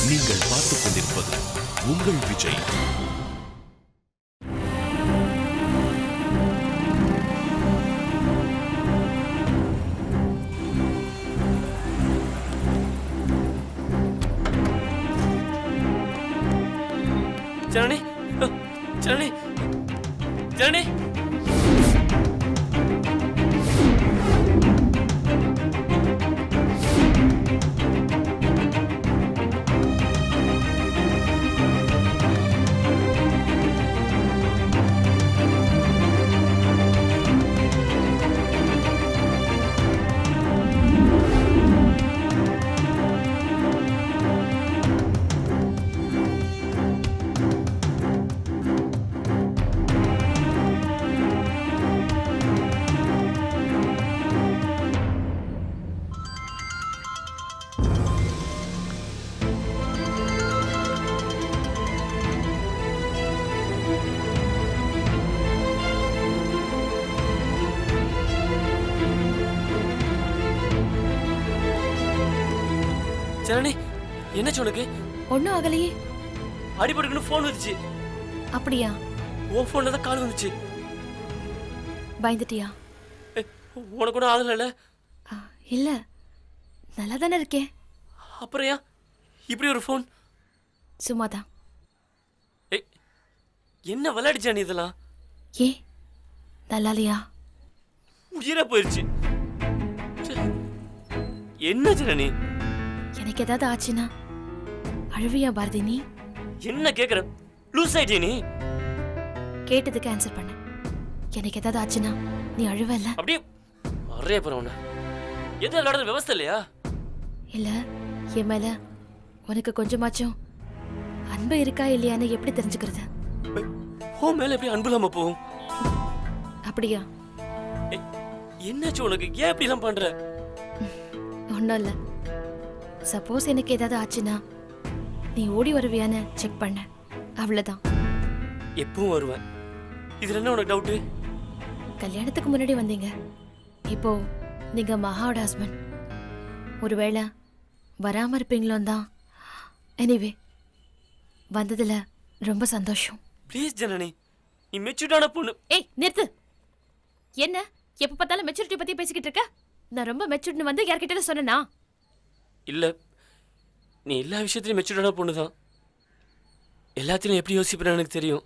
நீங்கள் பார்த்துக் கொண்டிருப்பது உங்கள் விஜய். ஜனனி, ஜனனி, ஜனனி. ஜனனி, என்ன உனக்கு? ஒண்ணும் ஆகலையே. அடிபட்டுக்குன்னு போன் வந்துச்சு. அப்படியா? உன் போன்ல தான் கால் வந்துச்சு. பயந்துட்டியா? உனக்கு ஒன்றும் ஆகலைல்ல? இல்ல, நல்லா தானே இருக்கேன். அப்புறம் ஏன் இப்படி ஒரு போன்? சும்மாதான். என்ன விளையாடிச்சா நீ இதெல்லாம்? ஏ நல்லாலையா? உயிரா போயிருச்சு. என்ன ஜனனி? எனக்கு ஏதாவது ஆச்சுன்னா அழுவியா பாரதி? நீ என்ன கேக்குற? லூஸ் ஆயிட்டே நீ. கேட்டதுக்கு ஆன்சர் பண்ண. எனக்கு ஏதாவது ஆச்சுன்னா நீ அழுவல்ல? அப்படியே அரே போறவன. எது விளையாடுறது விவசாய இல்லையா? இல்ல, என் மேல உனக்கு கொஞ்சமாச்சும் அன்பு இருக்கா இல்லையான்னு எப்படி தெரிஞ்சுக்கிறது? ஓ மேல எப்படி அன்பு இல்லாம போகும்? அப்படியா? என்னாச்சு உனக்கு? ஏன் இப்படி எல்லாம் பண்ற? ஒன்னும் இல்ல. சப்போஸ் எனக்கு ஏதாவது ஆச்சுன்னா நீ ஓடி வருவியான்னு செக் பண்ண, அவ்வளவுதான். எப்பவும் வருவேன். இதுல என்ன உனக்கு டவுட்? கல்யாணத்துக்கு முன்னாடி வந்தீங்க, இப்போ நீங்க மகாவோட ஹஸ்பண்ட். ஒருவேளை வராம இருப்பீங்களோ தான். எனிவே, வந்ததுல ரொம்ப சந்தோஷம். ப்ளீஸ் ஜனனி, நீ மெச்சூர்டான பொண்ணு. ஏய் நிறுத்து. என்ன எப்ப பார்த்தாலும் மெச்சூரிட்டி பத்தி பேசிக்கிட்டு இருக்க? நான் ரொம்ப மெச்சூர்ட்னு வந்து யார்கிட்ட சொன்னேனா? இல்ல, நீ எல்லா விஷயத்திலும் மெச்சூர்டான பொண்ணு தான். எல்லாத்திலும் எப்படி யோசிப்பேன்னு எனக்கு தெரியும்.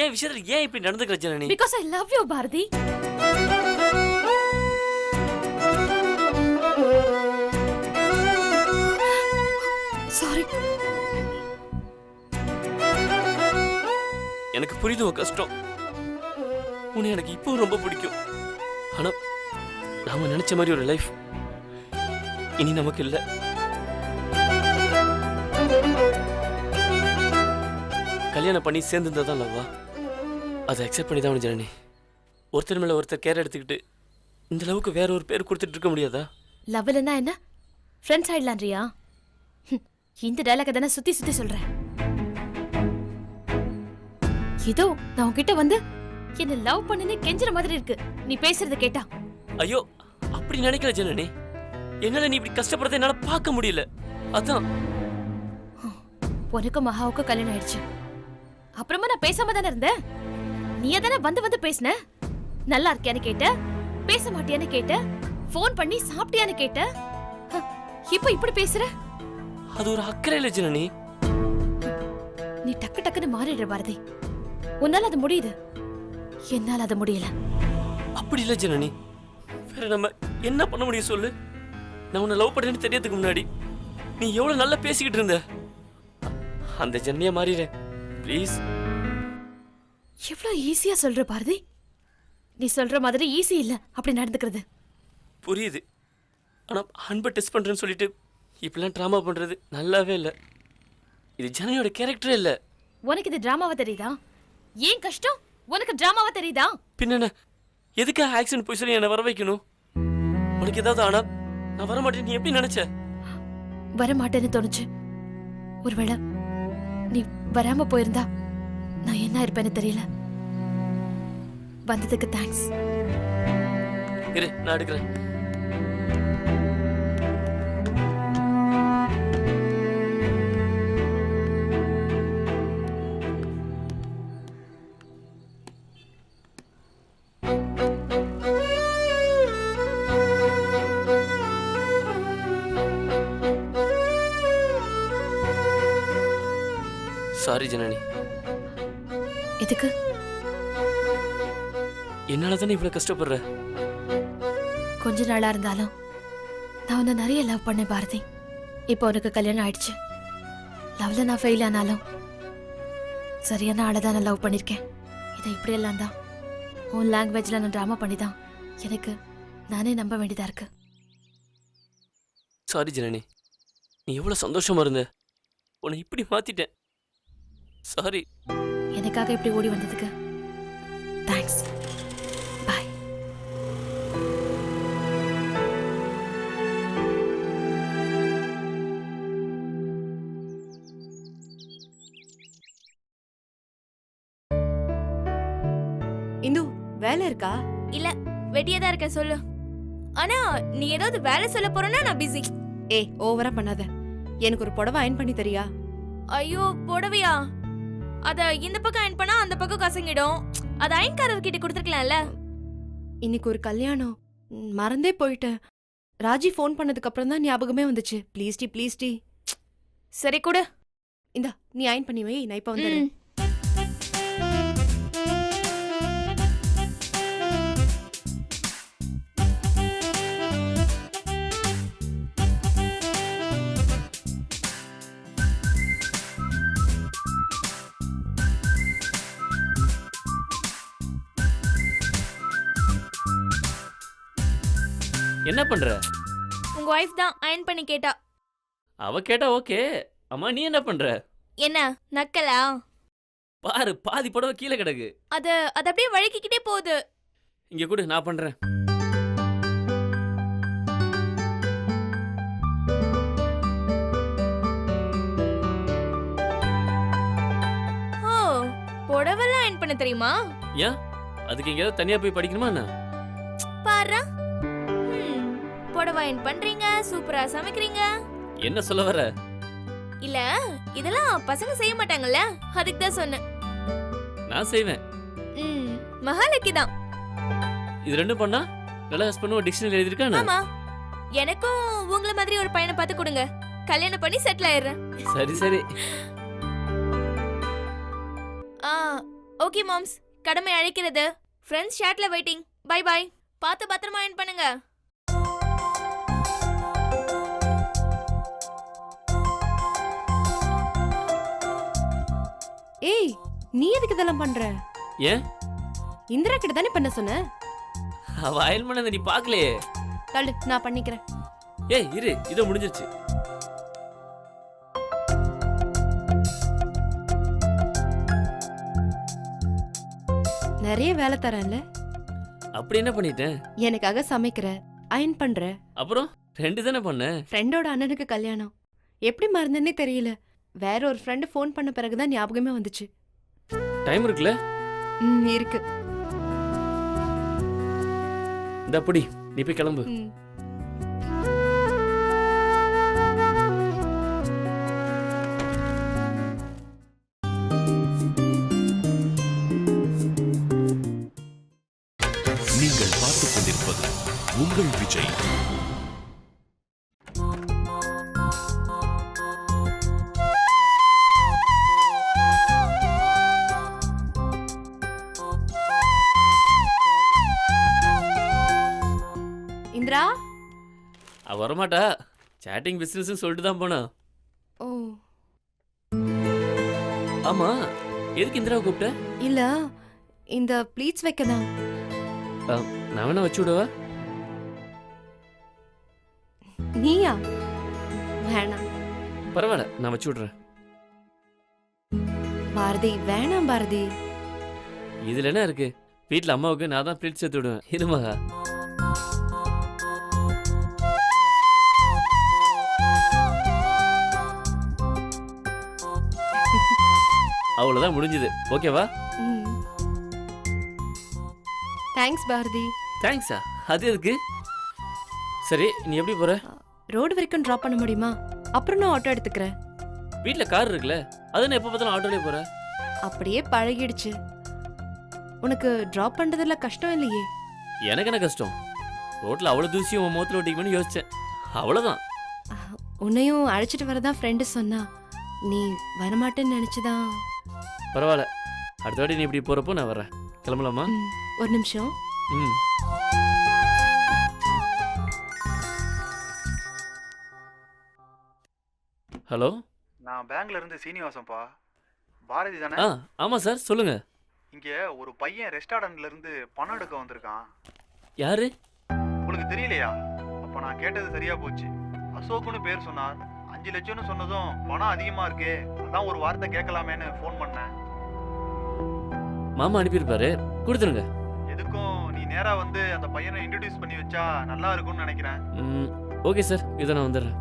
ஏன் விஷயத்துல ஏன் இப்படி நடந்துக்கிற Janani? Because I love you, Bharathi. Sorry. எனக்கு புரியுது உன் கஷ்டம். உன்னை எனக்கு இப்போ ரொம்ப பிடிக்கும். ஆனா நாம நினைச்ச மாதிரி ஒரு லைஃப் இனி நமக்கு இல்ல. கல்யாணம் பண்ணி சேர்ந்துருந்ததான் லவ்வா? அதை அக்செப்ட் பண்ணி தான் ஜனனி. ஒருத்தர் மேல ஒருத்தர் கேர் எடுத்துக்கிட்டு இந்த லவ்வுக்கு வேற ஒரு பேர் கொடுத்துட்டு இருக்க முடியாதா? லவ் இல்லைன்னா என்ன? ஃப்ரெண்ட்ஸ் ஆயிடலான்றியா? இந்த டயலாக தானே சுத்தி சுத்தி சொல்றேன். இதோ நான் உன்கிட்ட வந்து என்ன லவ் பண்ணுன்னு கெஞ்சுற மாதிரி இருக்கு நீ பேசுறத கேட்டா. ஐயோ, அப்படி நினைக்கல ஜனனி. என்னால நீ இப்படி கஷ்டப்படுறத என்னால பார்க்க முடியல. அதான். உனக்கும் மகாவுக்கும் கல்யாணம் ஆயிடுச்சு. அப்புறமா நான் பேசாம தானே இருந்தேன். நீ தானே வந்து வந்து பேசின. நல்லா இருக்கியான்னு கேட்ட, பேச மாட்டியான்னு கேட்ட, போன் பண்ணி சாப்பிட்டியான்னு கேட்ட. இப்ப இப்படி பேசுற? அது ஒரு அக்கறை இல்ல ஜனனி. நீ டக்கு டக்குன்னு மாறிடுற பாரதி. உன்னால அது முடியுது, என்னால அது முடியல. அப்படி இல்ல ஜனனி. வேற நம்ம என்ன பண்ண முடியும் சொல்லு? நான் உன்னை லவ் பண்ணேன்னு தெரியறதுக்கு முன்னாடி நீ எவ்வளவு நல்லா பேசிக்கிட்டு இருந்த. அந்த ஜன்னியா மாறிடுறேன் ப்ளீஸ். எவ்வளவு ஈஸியா சொல்ற பாரதி. நீ சொல்ற மாதிரி ஈஸி இல்ல அப்படி நடந்துக்கிறது. புரியுது. ஆனா அன்பை டெஸ்ட் பண்றேன்னு சொல்லிட்டு இப்பெல்லாம் டிராமா பண்றது நல்லாவே இல்ல. இது ஜனனியோட கேரக்டரே இல்ல. உனக்கு இது டிராமாவா தெரியுதா? ஏன் கஷ்டம் உனக்கு டிராமாவா தெரியுதா? பின்ன எதுக்காக ஆக்சிடென்ட் போய் சொல்லி என்ன வர வைக்கணும்? உனக்கு ஏதாவது ஆனா நான் வர மாட்டேன் நீ எப்படி நினைச்ச? வர மாட்டேன்னு தோணுச்சு. ஒருவேளை நீ வராம போயிருந்தா நான் என்ன இருப்பேன்னு தெரியல. வந்ததுக்கு தேங்க்ஸ். இரு, நான் எடுக்கிறேன். சாரி ஜனனி. எதுக்கு? என்னால தானே இவ்வளவு கஷ்டப்படுற. கொஞ்ச நாளா இருந்தாலும் நான் உன்னை நிறைய லவ் பண்ணேன் பாரதி. இப்போ உனக்கு கல்யாணம் ஆயிடுச்சு. லவ்ல நான் ஃபெயில் ஆனாலும் சரியான ஆளை தான் நான் லவ் பண்ணியிருக்கேன். இதை இப்படியெல்லாம் தான் உன் லாங்குவேஜில் நான் ட்ராமா பண்ணி தான் எனக்கு நானே நம்ப வேண்டியதா இருக்கு. சாரி ஜனனி. நீ எவ்வளவு சந்தோஷமா இருந்த, உன்னை இப்படி மாத்திட்டேன். சாரி. எனக்காக இப்படி ஓடி வந்ததுக்கு தேங்க்ஸ். பாய். இந்து வேலை இருக்கா? இல்ல, வெட்டியா தான் இருக்கேன். சொல்லு. ஆனா நீ ஏதாவது வேலை சொல்ல போறேன்னா நான் பிஸி. ஏய் ஓவரா பண்ணாத. எனக்கு ஒரு புடவை அயன் பண்ணி தரியா? ஐயோ, புடவையா? அத இந்த பக்கம் அயன் பண்ணா அந்த பக்கம் கசங்கிடும். அத அயன்காரர் கிட்ட கொடுத்துருக்கலாம்ல. இன்னைக்கு ஒரு கல்யாணம், மறந்தே போயிட்டேன். ராஜி ஃபோன் பண்ணதுக்கு அப்புறம் தான் ஞாபகமே வந்துச்சு. ப்ளீஸ் டி ப்ளீஸ் டி. சரி கொடு. இந்தா நீ அயன் பண்ணி வை, நான் இப்ப வந்துடுறேன். என்ன பண்ற? உங்க வைஃப் தான் அயன் பண்ணி கேட்டா. அவ கேட்டா ஓகே. அம்மா நீ என்ன பண்ற? என்ன நக்கலா? பாரு, பாதி புடவை கீழே கிடக்கு. அது அப்படியே வழுக்கிக்கிட்டே போகுது. இங்க கூட நான் பண்றேன். ஓ, புடவெல்லாம் அயன் பண்ண தெரியுமா? ஏன் அதுக்கு எங்கேயாவது தனியா போய் படிக்கணுமா என்ன? பாரு, புடவை அயன் பண்றீங்க, சூப்பரா சமைக்கிறீங்க. என்ன சொல்ல வர? இல்ல, இதெல்லாம் பசங்க செய்ய மாட்டாங்கல்ல, அதுக்கு தான் சொன்னேன். நான் செய்வேன். மகாலக்கி தான். இது ரெண்டும் பண்ணா நல்ல ஹஸ்பண்ட் ஒரு டிக்ஷனரி எழுதிருக்கானே. ஆமா, எனக்கும் உங்கள மாதிரி ஒரு பையனை பார்த்து கொடுங்க. கல்யாணம் பண்ணி செட்டில் ஆயிடுறேன். சரி சரி. ஓகே மாம்ஸ், கடமை அழைக்கிறது. ஃப்ரெண்ட்ஸ் ஷாட்ல வெயிட்டிங். Bye bye. பார்த்து பத்திரமா அயன் பண்ணுங்க. ஏய் நீ எதுக்கு இதெல்லாம் பண்ற? ஏன்? இந்திரா கிட்ட தானே பண்ண சொன்ன. அவ அயன் பண்ணத நீ பார்க்கலையே. தள்ளு, நான் பண்ணிக்கிறேன். ஏய் இரு, இதோ முடிஞ்சிருச்சு. நிறைய வேலை தரேன்ல. அப்படி என்ன பண்ணிட்டேன்? எனக்காக சமைக்கிற, அயன் பண்ற. அப்புறம் ரெண்டு தானே பண்ண. ஃப்ரெண்டோட அண்ணனுக்கு கல்யாணம். எப்படி மறந்தேன்னே தெரியல. வேற ஒரு ஃப்ரெண்ட் ஃபோன் பண்ண பிறகுதான் ஞாபகமே வந்துச்சு. டைம் இருக்குல்ல? இருக்கு. இந்த அப்படி நீ போய் கிளம்பு. நீங்கள் பார்த்துக் கொண்டிருப்பது உங்கள் விஜய். இந்திரா அவ வரமாட்டா. சேட்டிங் பிசினஸ் சொல்லிட்டு தான் போனா. ஓ ஆமா, எதுக்கு இந்திராவை கூப்பிட்ட? இல்ல, இந்த ப்ளீட்ஸ் வைக்கதான். நான் வேணா வச்சு விடுவா? நீயா? வேணாம். பரவாயில்ல, நான் வச்சு விடுறேன். பாரதி வேணாம். பாரதி இதுல என்ன இருக்கு? வீட்டுல அம்மாவுக்கு நான் தான் பிளேட் சேர்த்து விடுவேன். இருமகா. அவ்வளவுதான், முடிஞ்சது. ஓகேவா? தேங்க்ஸ் பாரதி. தேங்க்ஸா? அது எதுக்கு? சரி, நீ எப்படி போற? ரோடு வரைக்கும் டிராப் பண்ண முடியுமா? அப்புறம் நான் ஆட்டோ எடுத்துக்கிறேன். வீட்ல கார் இருக்குல்ல, அது நான் எப்ப பார்த்தாலும் ஆட்டோலயே போற. அப்படியே பழகிடுச்சு. உனக்கு டிராப் பண்றதுல கஷ்டம் இல்லையே? எனக்கு என்ன கஷ்டம்? ரோட்ல அவ்வளவு தூசியும் உன் முகத்துல ஒட்டிக்குமே யோசிச்சேன். அவ்வளவுதான். உன்னையும் அழைச்சிட்டு வரதான் ஃப்ரெண்டு சொன்னா. நீ வரமாட்டேன்னு நினைச்சுதான். பரவாயில்ல, அடுத்த வாட்டி நீ இப்படி போகிறப்போ நான் வரேன். கிளம்பலாமா? ஒரு நிமிஷம். ம். ஹலோ. நான் பேங்க்ல இருந்து சீனிவாசன்ப்பா. பாரதி தானே? ஆமாம் சார், சொல்லுங்கள். இங்க ஒரு பையன் ரெஸ்டாரண்ட்ல இருந்து பணம் எடுக்க வந்திருக்கான். யாரு? உங்களுக்கு தெரியலையா? அப்ப நான் கேட்டது சரியா போச்சு. அசோக்குன்னு பேர் சொன்னார். 5 லட்சம்னு சொன்னதும் பணம் அதிகமா இருக்கே, அதான் ஒரு வார்த்தை கேட்கலாமேன்னு ஃபோன் பண்ணேன். மாமா அனுப்பியிருப்பாரு, கொடுத்துருங்க. எதுக்கும் நீ நேரா வந்து அந்த பையனை இன்ட்ரடியூஸ் பண்ணி வச்சா நல்லா இருக்கும்னு நினைக்கிறேன். ஓகே சார், இதை நான் வந்துடுறேன்.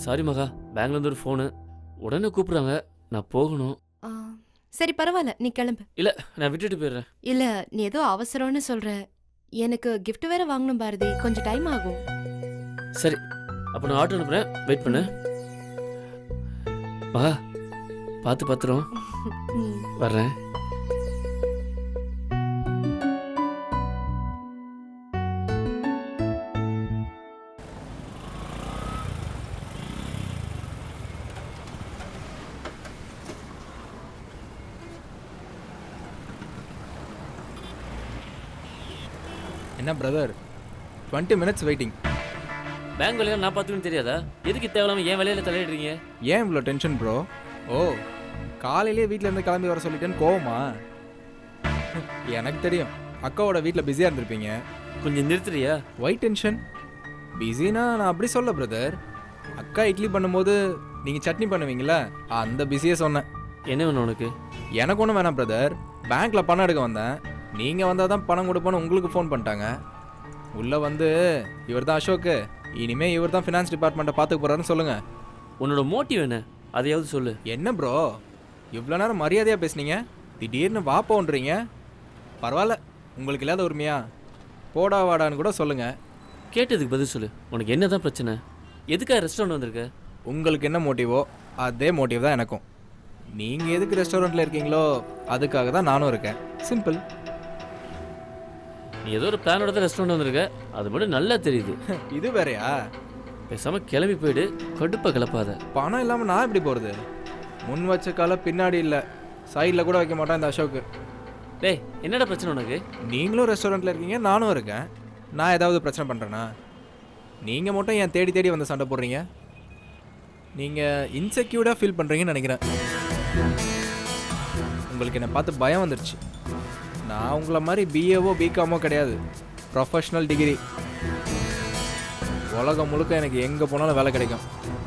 சாரி மகா, பேங்க்லேருந்து ஒரு ஃபோனு, உடனே கூப்பிட்றாங்க, நான் போகணும். சரி பரவாயில்ல, நீ கிளம்பு. இல்லை, நான் விட்டுட்டு போயிடுறேன். இல்ல, நீ ஏதோ அவசரம்னு சொல்ற. எனக்கு gift வேற வாங்கணும் பாரதி, கொஞ்சம் டைம் ஆகும். சரி, அப்போ நான் ஆட்டோ அனுப்புகிறேன், வெயிட் பண்ணு. மகா, பார்த்து பத்திரம். வர்றேன். என்ன பிரதர், 20 minutes வெயிட்டிங். பேங்க் வேலையை நான் பார்த்துக்கணும்னு தெரியாதா? எதுக்கு தேவையில்லாமல் என் வேலையில் தலையிடுறீங்க? ஏன் இவ்வளோ டென்ஷன் ப்ரோ? ஓ, காலையிலேயே வீட்டில் இருந்து கிளம்பி வர சொல்லிட்டேன்னு கோவமா? எனக்கு தெரியும், அக்காவோட வீட்டில் பிஸியாக இருந்திருப்பீங்க. கொஞ்சம் நிறுத்துறியா? Y tension? பிஸினா நான் அப்படி சொல்ல பிரதர். அக்கா இட்லி பண்ணும்போது நீங்கள் சட்னி பண்ணுவீங்களா, அந்த பிஸியே சொன்னேன். என்ன வேணும் உனக்கு? எனக்கு ஒன்றும் வேணாம் பிரதர், பேங்க்கில் பணம் எடுக்க வந்தேன். நீங்கள் வந்தால் தான் பணம் கொடுப்போன்னு உங்களுக்கு ஃபோன் பண்ணிட்டாங்க. உள்ளே வந்து இவர் தான் அசோக்கு, இனிமேல் இவர் தான் ஃபினான்ஸ் டிபார்ட்மெண்ட்டை பார்த்துக்க போகிறாருன்னு சொல்லுங்கள். உன்னோட மோட்டிவ் என்ன, அதையாவது சொல்லு. என்ன ப்ரோ, இவ்வளோ நேரம் மரியாதையாக பேசுனீங்க, திடீர்னு வாப்போன்றீங்க. பரவாயில்ல, உங்களுக்கு இல்லாத உரிமையா? போடா வாடான்னு கூட சொல்லுங்கள். கேட்டதுக்கு பதில் சொல்லு. உனக்கு என்ன தான் பிரச்சனை? எதுக்காக ரெஸ்டாரண்ட் வந்திருக்க? உங்களுக்கு என்ன மோட்டிவோ அதே மோட்டிவ் தான் எனக்கும். நீங்கள் எதுக்கு ரெஸ்டாரண்ட்டில் இருக்கீங்களோ அதுக்காக தான் நானும் இருக்கேன். சிம்பிள். நீ ஏதோ ஒரு பிளானோட தான் ரெஸ்டாரண்ட் வந்திருக்க, அது மட்டும் நல்லா தெரியுது. இது வேறையா? பேசாமல் கிளம்பி போயிடு, கடுப்பை கிளப்பாத. பணம் இல்லாமல் நான் எப்படி போகிறது? முன் வச்ச கால பின்னாடி இல்லை, சைடில் கூட வைக்க மாட்டேன் இந்த அசோக்கு. டேய், என்னடா பிரச்சனை உனக்கு? நீங்களும் ரெஸ்டாரண்ட்டில் இருக்கீங்க, நானும் இருக்கேன். நான் ஏதாவது பிரச்சனை பண்ணுறேன்னா? நீங்கள் மட்டும் ஏன் தேடி தேடி வந்து சண்டை போடுறீங்க? நீங்கள் இன்செக்யூர்டாக ஃபீல் பண்ணுறீங்கன்னு நினைக்கிறேன். உங்களுக்கு என்னை பார்த்து பயம் வந்துடுச்சு. நான் உங்களை மாதிரி பிஏவோ பிகாமோ கிடையாது, ப்ரொஃபஷ்னல் டிகிரி. உலகம் முழுக்க எனக்கு எங்கே போனாலும் வேலை கிடைக்கும்.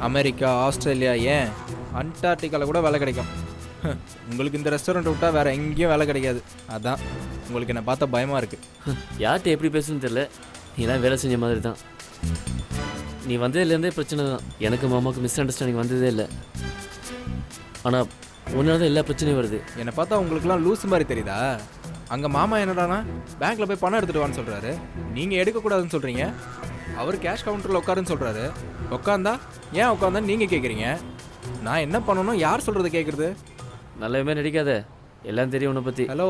அமெரிக்கா, ஆஸ்திரேலியா, ஏன் அண்டார்டிகாவில் கூட வேலை கிடைக்கும். உங்களுக்கு இந்த ரெஸ்டாரண்ட் விட்டால் வேறு எங்கேயும் வேலை கிடைக்காது. அதான் உங்களுக்கு என்னை பார்த்தா பயமாக இருக்குது. யார்கிட்ட எப்படி பேசுன்னு தெரியல, நீலாம் வேலை செஞ்ச மாதிரி தான். நீ வந்ததுலேருந்தே பிரச்சனை தான். எனக்கு மாமாவுக்கு மிஸ் அண்டர்ஸ்டாண்டிங் வந்ததே இல்லை, ஆனால் ஒன்றால் தான் எல்லா பிரச்சனையும் வருது. என்னை பார்த்தா உங்களுக்குலாம் லூஸ் மாதிரி தெரியுதா? அங்கே மாமா என்னடானா பேங்க்கில் போய் பணம் எடுத்துகிட்டு வான்னு சொல்கிறாரு, நீங்கள் எடுக்கக்கூடாதுன்னு சொல்கிறீங்க. அவர் கேஷ் கவுண்டரில் உட்காருன்னு சொல்கிறாரு. உட்காந்தா ஏன் உட்காந்தான்னு நீங்கள் கேட்குறீங்க. நான் என்ன பண்ணணும், யார் சொல்கிறது கேட்குறது? நல்லவே நடிக்காத, எல்லாம் தெரியும் உன்னை பற்றி. ஹலோ,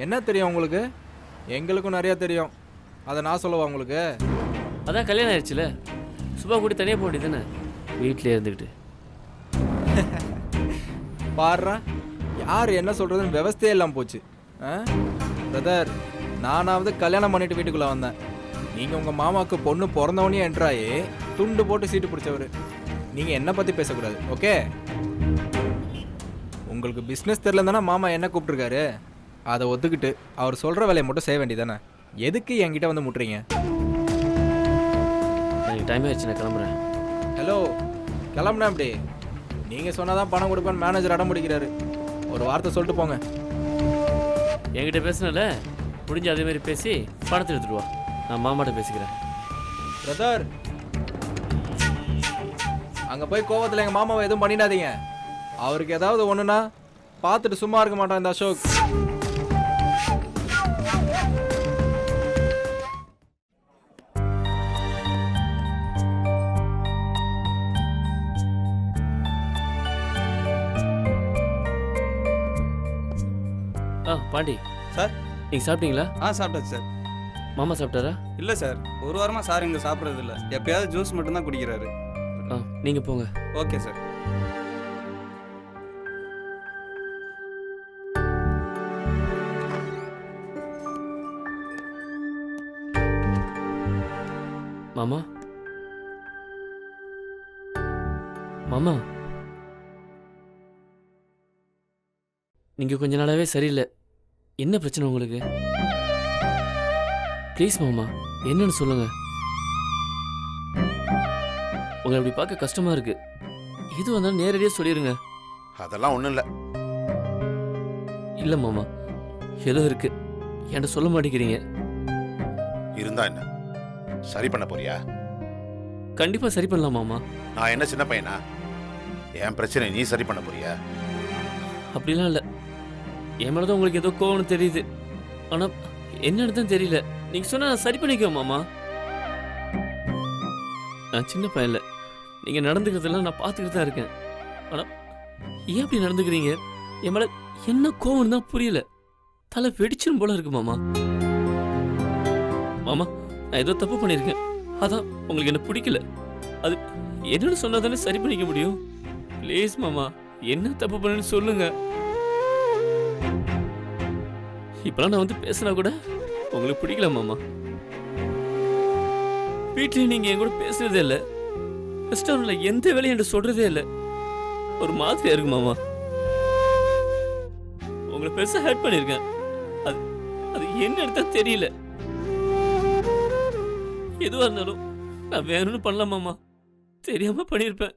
என்ன தெரியும் உங்களுக்கு? எங்களுக்கும் நிறையா தெரியும், அதை நான் சொல்லவா உங்களுக்கு? அதான் கல்யாணம் ஆயிடுச்சுல, சுபா கூட்டி தனியாக போக வேண்டியது தானே, வீட்டிலே இருந்துக்கிட்டு. பாடுறா, யார் என்ன சொல்கிறதுன்னு விவஸ்தையே இல்லாமல் போச்சு. பிரதர், நானாவது கல்யாணம் பண்ணிட்டு வீட்டுக்குள்ளே வந்தேன். நீங்கள் உங்கள் மாமாவுக்கு பொண்ணு பிறந்தவனே என்றாயே துண்டு போட்டு சீட்டு பிடிச்சவர். நீங்கள் என்னை பற்றி பேசக்கூடாது, ஓகே? உங்களுக்கு பிஸ்னஸ் தெரிலதானே மாமா என்ன கூப்பிட்ருக்காரு. அதை ஒத்துக்கிட்டு அவர் சொல்கிற வேலையை மட்டும் செய்ய வேண்டியதானே. எதுக்கு என்கிட்ட வந்து முட்டுறீங்க? எனக்கு டைம் ஆயிடுச்சு, நான் கிளம்புறேன். ஹலோ, கிளம்புனா அப்படி நீங்கள் சொன்னால் தான் பணம் கொடுப்பேன்னு மேனேஜர் அடம் பிடிக்கிறாரு. ஒரு வார்த்தை சொல்லிட்டு போங்க. என்கிட்ட பேசினல முடிஞ்ச அதேமாரி பேசி பணத்தை எடுத்துட்டு வா, நான் மாமாட்ட பேசிக்கிறேன். பிரதர், அங்கே போய் கோவத்தில் எங்கள் மாமாவை எதுவும் பண்ணிடாதீங்க. அவருக்கு ஏதாவது ஒன்றுனா பார்த்துட்டு சும்மா இருக்க மாட்டான் இந்த அசோக். பாண்டி சார், நீங்கள் சாப்பிட்டீங்களா? சாப்பிட்டாச்சு சார். மாமா சாப்பிட்டாரா? இல்லை சார், ஒரு வாரமாக சார் இங்கே சாப்பிட்றது இல்லை. எப்பயாவது ஜூஸ் மட்டும்தான் குடிக்கிறாரு. நீங்க போங்க. Okay sir. மாமா மாமா நீங்க கொஞ்ச நாளாவே சரியில்லை. என்ன பிரச்சனை உங்களுக்கு? ப்ளீஸ் மாமா, என்னன்னு சொல்லுங்க. உங்களை இப்படி பார்க்க கஷ்டமா இருக்கு. இது வந்தாலும் நேரடியாக சொல்லிடுங்க. அதெல்லாம் ஒண்ணும் இல்ல. இல்ல மாமா, ஏதோ இருக்கு, என்கிட்ட சொல்ல மாட்டேங்கிறீங்க. இருந்தா என்ன, சரி பண்ண போறியா? கண்டிப்பா சரி பண்ணலாம் மாமா. நான் என்ன சின்ன பையனா? என் பிரச்சனை நீ சரி பண்ண போறியா? அப்படிலாம் இல்லை. என் மேலதான் உங்களுக்கு ஏதோ கோவம்னு தெரியுது. ஆனா என்னன்னு தான் தெரியல. நீங்க சொன்னா நான் சரி பண்ணிக்குவேன் மாமா. நான் சின்ன பையன் இல்லை. நீங்க நடந்துக்கிறதெல்லாம் நான் பார்த்துக்கிட்டு தான் இருக்கேன். ஆனா ஏன் அப்படி நடந்துக்கிறீங்க? என் மேல என்ன கோவம்னு தான் புரியல. தலை வெடிச்சிரும் போல இருக்கு மாமா. மாமா, நான் ஏதோ தப்பு பண்ணியிருக்கேன். அதான் உங்களுக்கு என்ன பிடிக்கல. அது என்னன்னு சொன்னா தானே சரி பண்ணிக்க முடியும். ப்ளீஸ் மாமா, என்ன தப்பு பண்ணேன்னு சொல்லுங்க. இப்பெல்லாம் நான் வந்து பேசினா கூட உங்களுக்கு பிடிக்கல மாமா. வீட்டில் நீங்க என் கூட பேசுறதே இல்லை. ரெஸ்டாரண்ட்ல எந்த வேலையும் என்கிட்ட சொல்றதே இல்லை. ஒரு மாதிரியா இருக்கு மாமா. உங்களை பெருசா ஹர்ட் பண்ணிருக்கேன். அது அது என்னன்னு தான் தெரியல. எதுவா இருந்தாலும் நான் வேணும்னு பண்ணலாம் மாமா. தெரியாம பண்ணியிருப்பேன்.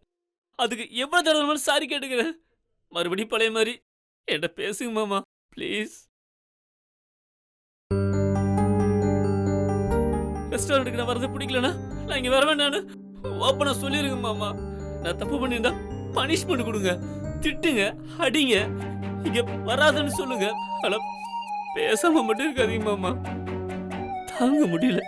அதுக்கு எவ்வளவு தடவை சாரி கேட்டுக்கிறேன். மறுபடியும் பழைய மாதிரி என்கிட்ட பேசுங்க மாமா, ப்ளீஸ். ரெஸ்டாரண்ட்டுக்கு நான் வரது பிடிக்கலனா நான் இங்க வர வேண்டான்னு ஓப்பனா சொல்லிருங்க மாமா. நான் தப்பு பண்ணியிருந்தா பனிஷ்மெண்ட் கொடுங்க, திட்டுங்க, அடிங்க, இங்க வராதுன்னு சொல்லுங்க. ஆனா பேசாம மட்டும் இருக்காதீங்க மாமா. தாங்க முடியல.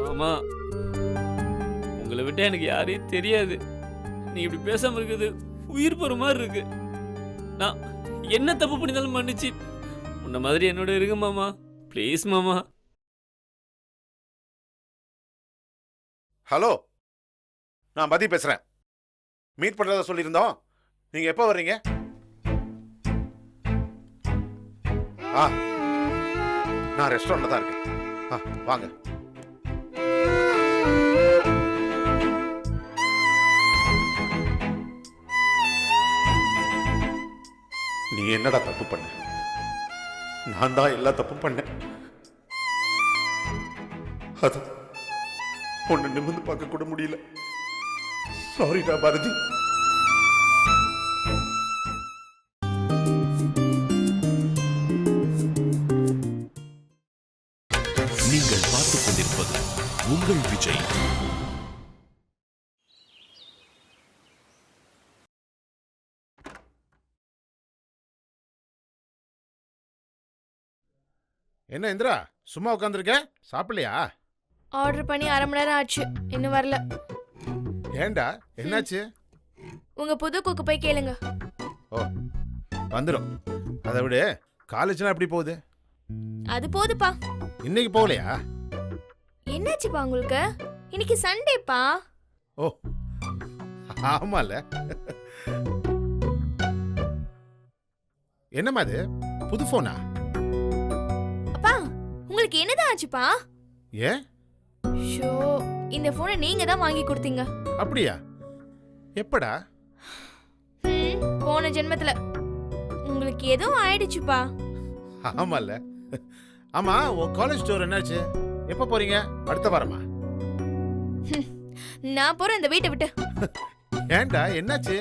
மாமா, உங்களை விட்டு எனக்கு யாரையும் தெரியாது. நீ இப்படி பேசாம இருக்குது உயிர் போற மாதிரி இருக்கு. நான் என்ன தப்பு பண்ணினாலும் மன்னிச்சு உன்ன மாதிரி என்னோட இருங்க மாமா, ப்ளீஸ் மாமா. ஹலோ, நான் மதி பேசுறேன். மீட் பண்றதா சொல்லியிருந்தோம். நீங்க எப்போ வர்றீங்க? நான் ரெஸ்டாரண்ட்ல தான் இருக்கேன். வாங்க. நீ என்னடா தப்பு பண்ண? நான் தான் எல்லா தப்பும் பண்ணேன். அது உன்னை நிமிர்ந்து பார்க்க கூட முடியல. சாரிடா பாரதி. நீங்கள் பார்த்துக் கொண்டிருப்பது உங்கள் விஜய். என்ன இந்திரா, சும்மா உட்காந்துருக்க? சாப்பிடலையா? ஆர்டர் பண்ணி 1/2 மணி நேரம் ஆச்சு, இன்னும் வரல. ஏண்டா, என்னாச்சு? உங்க புது குக்கு போய் கேளுங்க. ஓ, வந்துடும். அதை விட காலேஜ்லாம் எப்படி போகுது? அது போதுப்பா. இன்னைக்கு போகலையா? என்னாச்சுப்பா உங்களுக்கு? இன்னைக்கு சண்டேப்பா. ஓ, ஆமால. என்னம்மா அது, புது போனா? அப்பா, உங்களுக்கு என்னதான் ஆச்சுப்பா? ஏன்? ஷோ, இந்த போனை நீங்க தான் வாங்கி கொடுத்தீங்க. அப்படியா? எப்படா? போன ஜென்மத்துல. உங்களுக்கு ஏதோ ஆயிடுச்சுப்பா. ஆமால. ஆமா, உன் காலேஜ் டூர் என்னாச்சு? எப்ப போறீங்க? அடுத்த வாரமா? நான் போறேன் இந்த வீட்டை விட்டு. ஏண்டா, என்னாச்சு?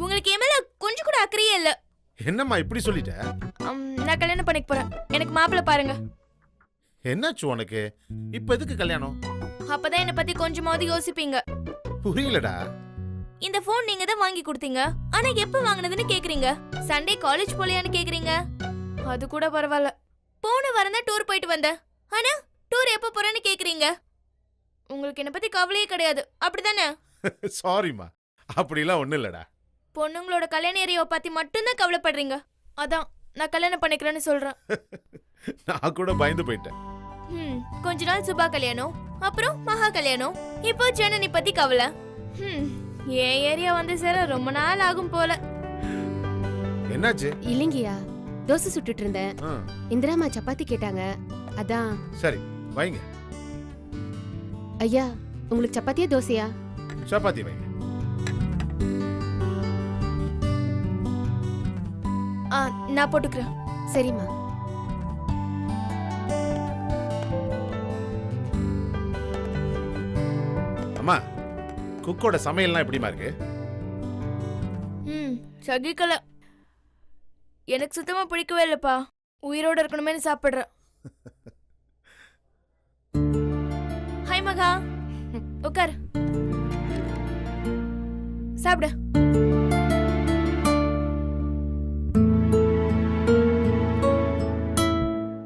உங்களுக்கு என் மேல கொஞ்சம் கூட அக்கறையே இல்ல. என்னம்மா இப்படி சொல்லிட்ட? நான் கல்யாணம் பண்ணிக்க போறேன். எனக்கு மாப்பிள்ளை பாருங்க. என்னாச்சு உனக்கு? இப்ப எதுக்கு கல்யாணம்? அப்பதான் என்ன பத்தி கொஞ்சமாவது யோசிப்பீங்க. புரியலடா. இந்த போன் நீங்க தான் வாங்கி கொடுத்தீங்க. ஆனா எப்ப வாங்குனதுன்னு கேக்குறீங்க. சண்டே காலேஜ் போலையான்னு கேக்குறீங்க. அது கூட பரவாயில்ல. போன வாரம் தான் டூர் போயிட்டு வந்தேன். ஆனா டூர் எப்ப போறேன்னு கேக்குறீங்க. உங்களுக்கு என்ன பத்தி கவலையே கிடையாது, அப்படிதானே? சாரிம்மா, அப்படிலாம் ஒண்ணும் இல்லடா. பொண்ணுங்களோட கல்யாண ஏரியாவை பத்தி மட்டும்தான் கவலைப்படுறீங்க. அதான் நான் கல்யாணம் பண்ணிக்கிறேன்னு சொல்றேன். நான் கூட பயந்து போயிட்டேன். கொஞ்ச நாள் சுபா கல்யாணம், அப்புறம் மகா கல்யாணம், இப்போ ஜனனி பத்தி கவலை. என் ஏரியா வந்து சேர ரொம்ப நாள் ஆகும் போல. என்னாச்சு? இல்லைங்கய்யா, தோசை சுட்டுட்டு இருந்தேன். ஆ, இந்திராமா சப்பாத்தி கேட்டாங்க, அதான். சரி வைங்க. ஐயா, உங்களுக்கு சப்பாத்தியா தோசையா? சப்பாத்தி வைங்க. நான் போட்டுக்கிறேன். சரிம்மா. அம்மா, குக்கோட சமையல்லாம் எப்படிமா இருக்கு? சகிக்கல. எனக்கு சுத்தமா பிடிக்கவே இல்லப்பா. உயிரோட இருக்கணுமே சாப்பிடுறேன். ஹாய் மகா, உட்கார், சாப்பிடு.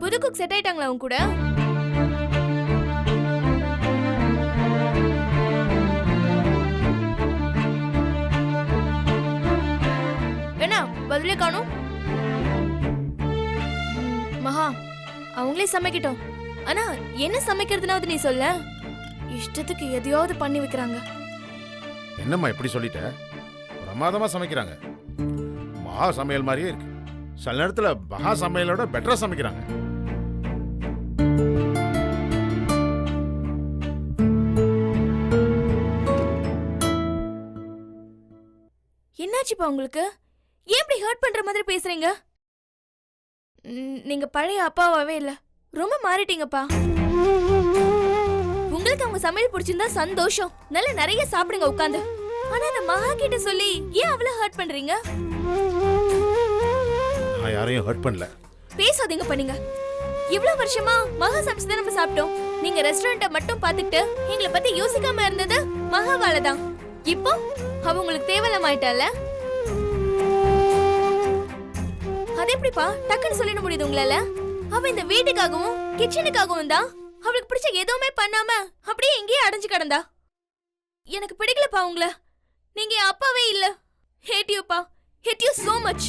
புது குக் செட் ஆயிட்டாங்களா உன் கூட? என்ன பதிலே காணும்? மகா, அவங்களே சமைக்கட்டும். ஆனா என்ன சமைக்கிறதுனாவது நீ சொல்ல. இஷ்டத்துக்கு எதையாவது பண்ணி வைக்கிறாங்க. என்னம்மா இப்படி சொல்லிட்ட? பிரமாதமா சமைக்கிறாங்க. மகா சமையல் மாதிரியே இருக்கு. சில நேரத்துல மகா சமையலோட பெட்டரா சமைக்கிறாங்க. என்னாச்சுப்பா உங்களுக்கு? ஏன் இப்படி ஹர்ட் பண்ற மாதிரி பேசுறீங்க? நீங்க பழைய அப்பாவாவே இல்ல, ரொம்ப மாறிட்டீங்கப்பா. உங்களுக்கு அவங்க சமையல் பிடிச்சிருந்தா சந்தோஷம், நல்ல நிறைய சாப்பிடுங்க உட்காந்து. ஆனா அந்த மகா கிட்ட சொல்லி ஏன் அவ்வளவு ஹர்ட் பண்றீங்க? நான் யாரையும் ஹர்ட் பண்ணல. பேசாதீங்க பண்ணீங்க. இவ்வளவு வருஷமா மகா சமைச்சுதான் நம்ம சாப்பிட்டோம். நீங்க ரெஸ்டாரண்ட்டை மட்டும் பாத்துக்கிட்டு எங்களை பத்தி யோசிக்காம இருந்தது மகாவால தான். இப்போ அவ உங்களுக்கு தேவலமாயிட்டால. அது எப்படிப்பா டக்குன்னு சொல்லிட முடியுது உங்களால? அவ இந்த வீட்டுக்காகவும் கிச்சனுக்காகவும் தான் அவளுக்கு பிடிச்ச எதுவுமே பண்ணாம அப்படியே எங்கேயே அடைஞ்சு கிடந்தா. எனக்கு பிடிக்கலப்பா உங்களை. நீங்க என் அப்பாவே இல்ல. ஹேட் யூ பா, ஹேட் யூ சோ மச்.